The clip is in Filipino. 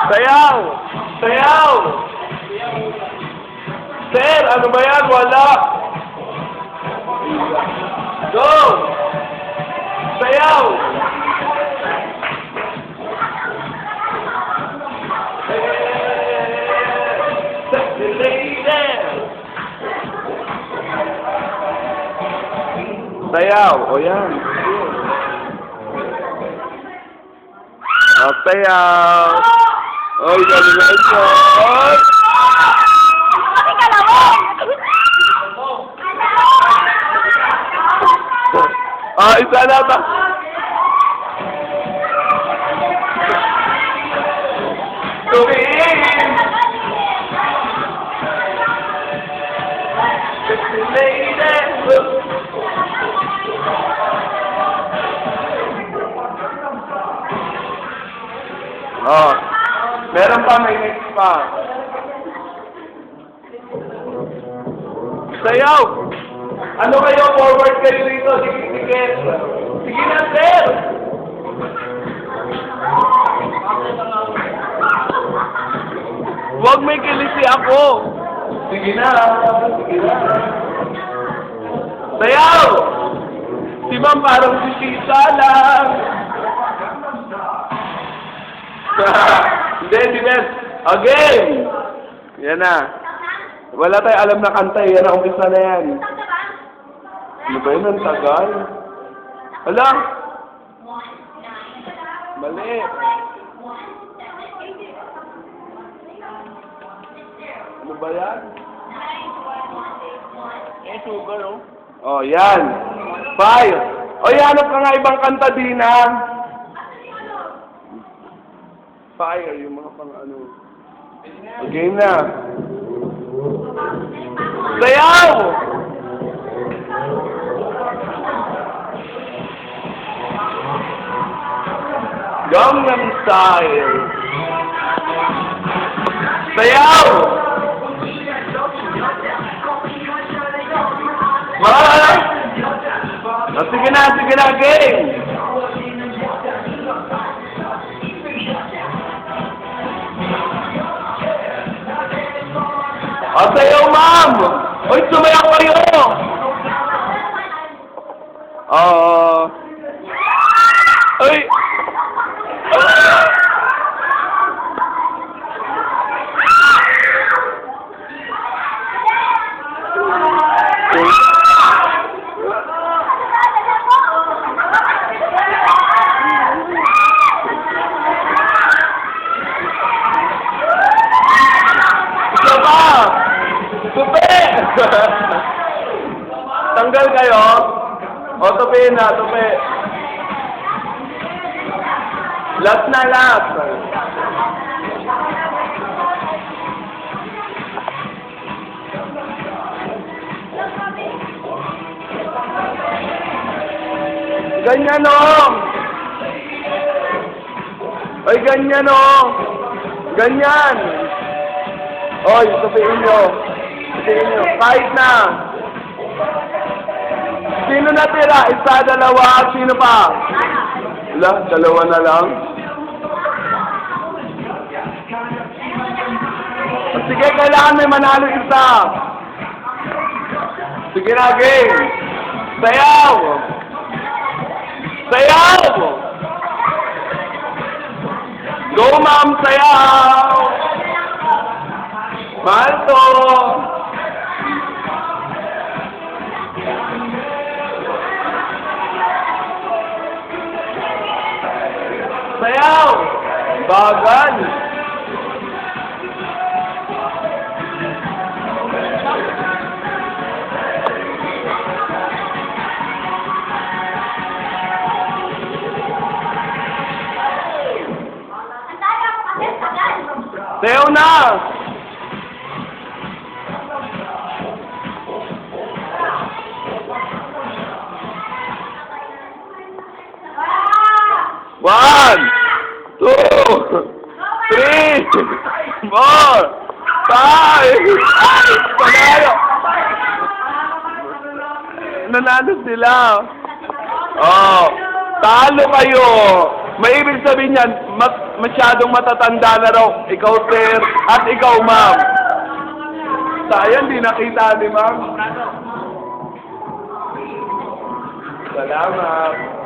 Sayaw! Sayaw! Sir, ano ba yan? Wala! Go! Sayaw! Sexy lady! Sayaw! O yan. O, sayaw! Oy, galingan ko! Oy! Ah, isa na ba? Tumiin! Sexy lady! Oh, meron pa, may next pa. Sayaw! Ano kayo? Forward kayo dito. Sige, sige. Sige na, sir! Huwag may kilisi ako. Sige na. Sige na. Sayaw! Si ma'am parang si Tita lang. Hindi, si Beth. Again! Yan na. Wala tayo alam na kanta. Yan na, umpisa na yan. Ano ba yun? Ang tagal. Hala! Mali. Ano ba yan? Eh, sugar, oh. Oh, yan. 5. O, hanap ka nga ibang kanta din, ha? Fire, yung mga pang ano. Okay na. Sayaw! Gangnam Style. Sayaw! Sige na, game! Sayaw, ma'am! Uy, sumayaw kayo! Uy! Isa pa! Tupi! Tanggal kayo? O, tupi na, tupi. Last na, last. Ganyan, o. Ay, ganyan, o. Ganyan. Oy, tupiin nyo. Tupiin nyo. Kahit na. Sino natira? Isa, dalawa. Sino pa? Wala, dalawa na lang. Sige, kailangan may manalo isa. Sige na, game. Sayaw! Sayaw! Go, ma'am, sayaw! Mahal to! Sayaw! Bagal! Sayaw na! One, 2, 3, 4, 5. Panalo! Nanalo sila. Oh, talo kayo. May ibig sabihin yan, masyadong matatanda na raw. Ikaw, sir, at ikaw, ma'am. Sayang, di nakita ni ma'am. Salamat.